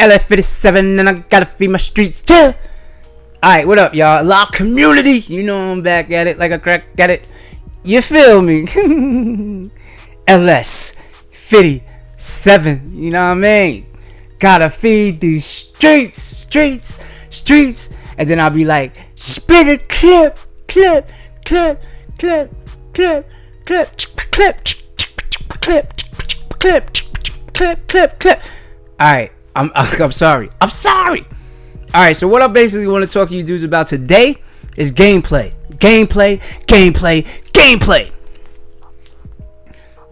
LF57 and I gotta feed my streets too. Alright, what up, y'all? Live community. You know I'm back at it like a crack at it. You feel me? LS57. You know what I mean? Gotta feed these streets. And then I'll be like, spit it, clip. Alright, I'm sorry. Alright, so what I basically want to talk to you dudes about today is gameplay.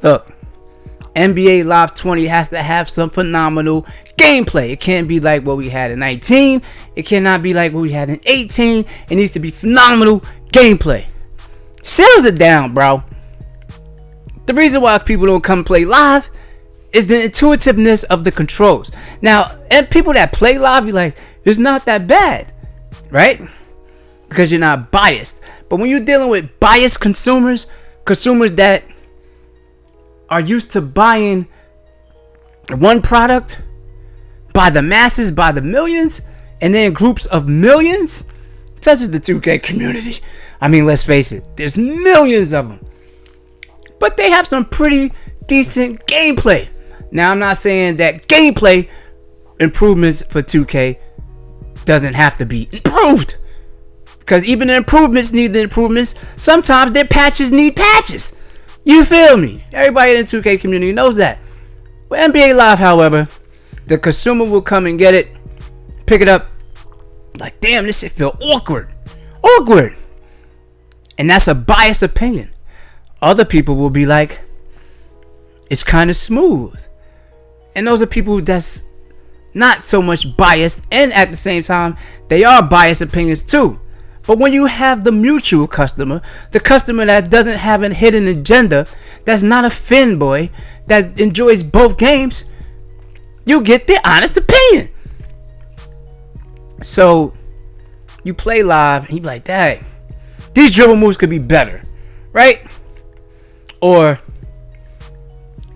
Look, NBA Live 20 has to have some phenomenal gameplay. It can't be like what we had in 19. It cannot be like what we had in 18. It needs to be phenomenal gameplay. Sales are down, bro. The reason why people don't come play live is the intuitiveness of the controls. Now, and people that play live be like, it's not that bad, right? Because you're not biased. But when you're dealing with biased consumers that are used to buying one product by the masses, by the millions, and then groups of millions, such as the 2K community. I mean, let's face it, there's millions of them. But they have some pretty decent gameplay. Now, I'm not saying that gameplay improvements for 2K doesn't have to be improved. Because even the improvements need the improvements. Sometimes their patches need patches. You feel me? Everybody in the 2K community knows that. With NBA Live, however, the consumer will come and get it, pick it up, like, damn, this shit feel awkward. And that's a biased opinion. Other people will be like, it's kind of smooth. And those are people that's not so much biased, and at the same time, they are biased opinions too. But when you have the mutual customer, the customer that doesn't have a hidden agenda, that's not a fanboy, that enjoys both games, you get the honest opinion. So, you play live, and you be like, dang, these dribble moves could be better, right? Or,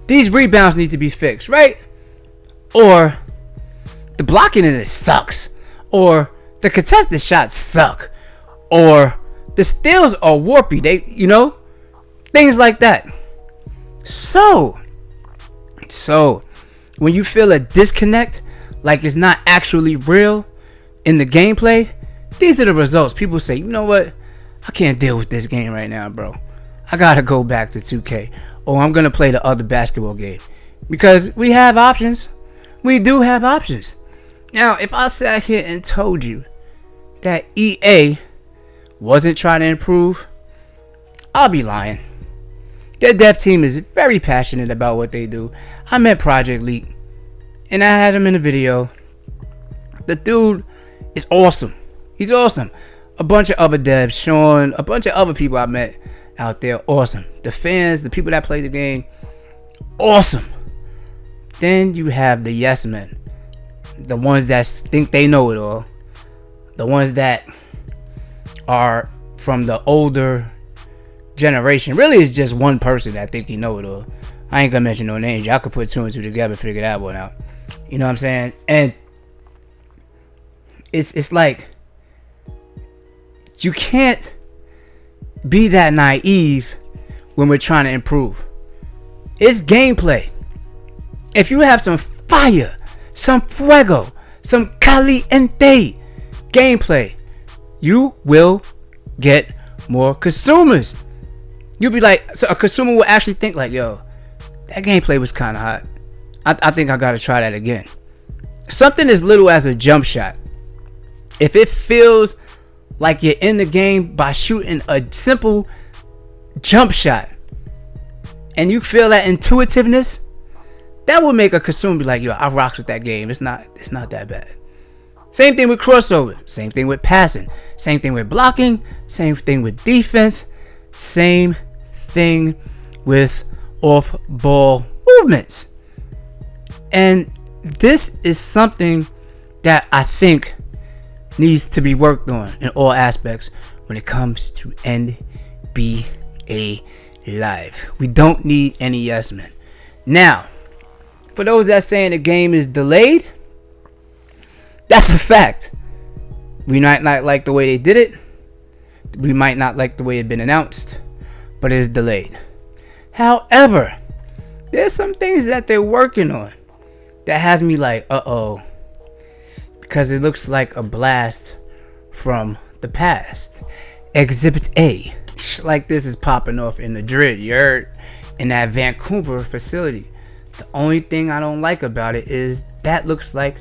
these rebounds need to be fixed, right? Or, the blocking in it sucks. Or, the contested shots suck. Or, the steals are warpy. They, things like that. So, when you feel a disconnect, like it's not actually real in the gameplay, these are the results. People say, you know what? I can't deal with this game right now, bro. I gotta go back to 2K. Or I'm gonna play the other basketball game. Because we have options. We do have options. Now, if I sat here and told you that EA wasn't trying to improve, I'll be lying. Their dev team is very passionate about what they do. I met Project Leak, and I had him in the video. The dude is awesome. He's awesome. A bunch of other devs, Sean, a bunch of other people I met out there, awesome. The fans, the people that play the game, awesome. Then you have the yes men, the ones that think they know it all, the ones that are from the older generation. Really, it's just one person that think he know it all. I ain't gonna mention no names. Y'all could put two and two together and figure that one out. You know what I'm saying? And it's like you can't be that naive when we're trying to improve. It's gameplay. If you have some fire, some fuego, some caliente gameplay, you will get more consumers. You'll be like, so a consumer will actually think like, yo, that gameplay was kind of hot. I think I gotta try that again. Something as little as a jump shot, if it feels like you're in the game by shooting a simple jump shot, and you feel that intuitiveness, that will make a consumer be like, yo, I rocks with that game. It's not that bad. Same thing with crossover. Same thing with passing. Same thing with blocking. Same thing with defense. Same thing with off-ball movements. And this is something that I think needs to be worked on in all aspects when it comes to NBA Live. We don't need any yes men. Now, for those that saying the game is delayed, That's a fact. We might not like the way they did it. We might not like the way it's been announced, but it's delayed. However, there's some things that they're working on that has me like, uh-oh, because it looks like a blast from the past. Exhibit A, like this is popping off in Madrid, you heard, in that Vancouver facility. The only thing I don't like about it is that looks like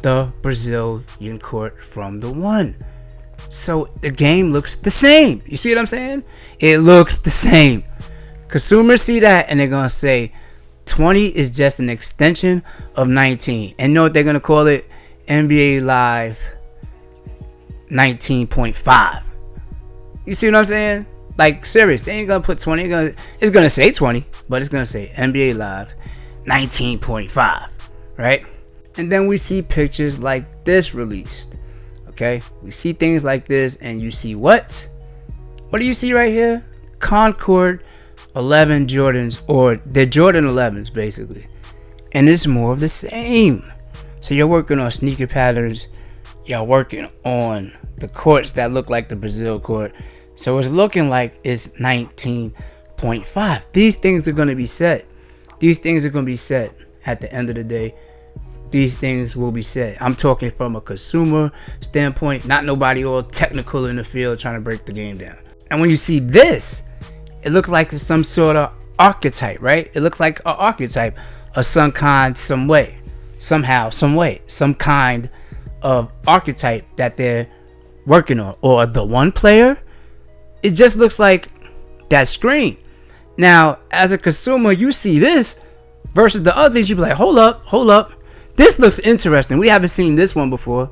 the Brazilian court from the one. So the game looks the same. You see what I'm saying? It looks the same. Consumers see that and they're gonna say 20 is just an extension of 19. And know what they're gonna call it? NBA Live 19.5. You see what I'm saying? Like, serious. They ain't gonna put 20. It's gonna say 20, but it's gonna say NBA Live 19.5, right? And then we see pictures like this released. Okay, we see things like this, and you see what? What do you see right here? Concord 11 Jordans, or the Jordan 11s basically, and it's more of the same. So you're working on sneaker patterns, you're working on the courts that look like the Brazil court, so it's looking like it's 19.5. These things are going to be set. These things are going to be set at the end of the day. These things will be said. I'm talking from a consumer standpoint, not nobody all technical in the field trying to break the game down. And when you see this, it looks like it's some sort of archetype, right? It looks like an archetype of some kind, some way, somehow, some way, some kind of archetype that they're working on. Or the one player, it just looks like that screen. Now, as a consumer, you see this versus the other things, you be like, hold up. This looks interesting. We haven't seen this one before.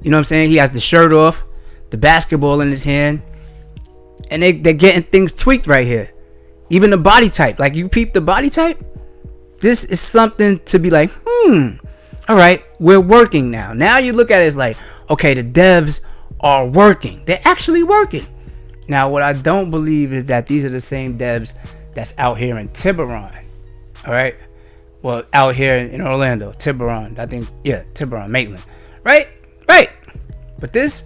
You know what I'm saying? He has the shirt off, the basketball in his hand, and they're getting things tweaked right here. Even the body type. Like, you peep the body type? This is something to be like, all right, we're working now. Now you look at it as like, okay, the devs are working. They're actually working. Now, what I don't believe is that these are the same devs that's out here in Tiburon. All right? Well, out here in Orlando, Tiburon, I think, yeah, Tiburon, Maitland, right? But this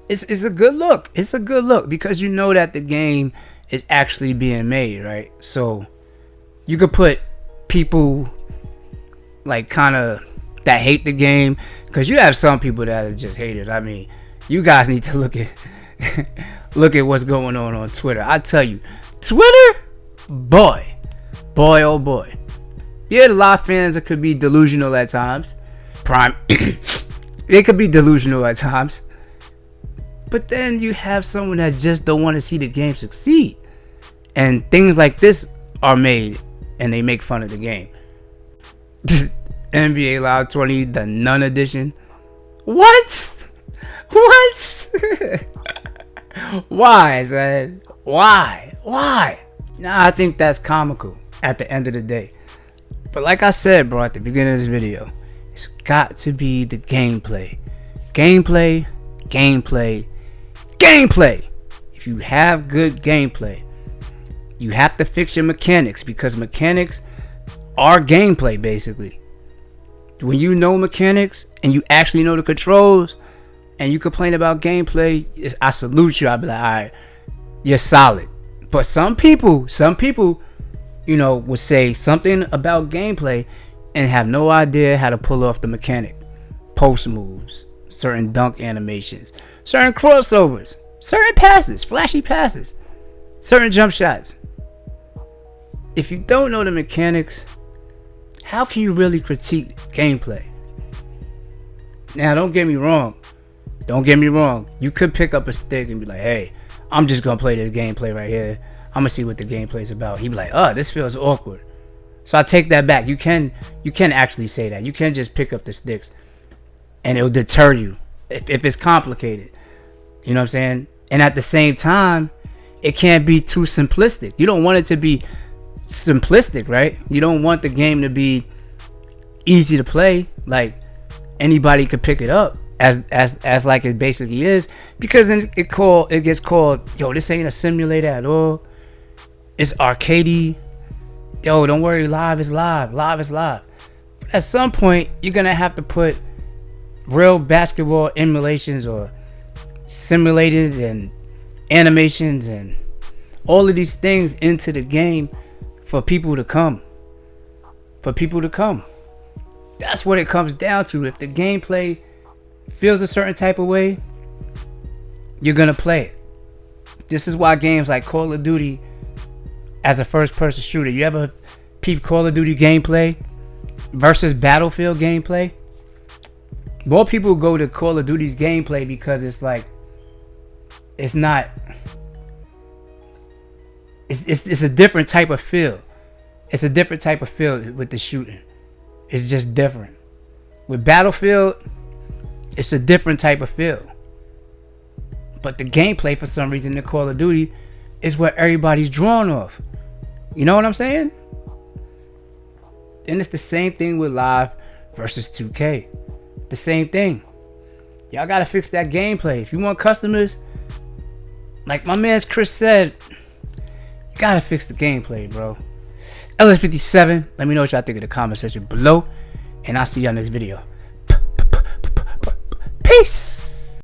is a good look. It's a good look because you know that the game is actually being made, right? So you could put people like kind of that hate the game, because you have some people that are just haters. I mean, you guys need to look at what's going on Twitter. I tell you, Twitter, boy, oh boy. Yeah, a lot of fans could be delusional at times. They could be delusional at times. But then you have someone that just don't want to see the game succeed. And things like this are made, and they make fun of the game. NBA Live 20, the None Edition. What? Why, man? Why? Nah, I think that's comical at the end of the day. But like I said, bro, at the beginning of this video, it's got to be the gameplay. Gameplay. If you have good gameplay, you have to fix your mechanics, because mechanics are gameplay, basically. When you know mechanics and you actually know the controls and you complain about gameplay, I salute you. I'll be like, all right, you're solid. But some people, you know, would say something about gameplay and have no idea how to pull off the mechanic. Post moves, certain dunk animations, certain crossovers, certain passes, flashy passes, certain jump shots. If you don't know the mechanics, how can you really critique gameplay? Now, don't get me wrong. You could pick up a stick and be like, hey, I'm just going to play this gameplay right here. I'm going to see what the gameplay's about. He'd be like, oh, this feels awkward. So I take that back. You can actually say that. You can just pick up the sticks and it'll deter you if it's complicated. You know what I'm saying? And at the same time, it can't be too simplistic. You don't want it to be simplistic, right? You don't want the game to be easy to play, like anybody could pick it up as like it basically is, because then it gets called, yo, this ain't a simulator at all. It's arcadey. Yo, don't worry, live is live. But at some point, you're gonna have to put real basketball emulations or simulated and animations and all of these things into the game for people to come. That's what it comes down to. If the gameplay feels a certain type of way, you're gonna play it. This is why games like Call of Duty as a first person shooter, you ever peep Call of Duty gameplay versus Battlefield gameplay? More people go to Call of Duty's gameplay because it's like, it's a different type of feel. It's a different type of feel with the shooting. It's just different. With Battlefield, it's a different type of feel. But the gameplay, for some reason, in Call of Duty is what everybody's drawn off. You know what I'm saying? And it's the same thing with Live versus 2K. The same thing. Y'all gotta fix that gameplay. If you want customers, like my man's Chris said, you gotta fix the gameplay, bro. LS57, let me know what y'all think in the comment section below. And I'll see y'all next video. Peace.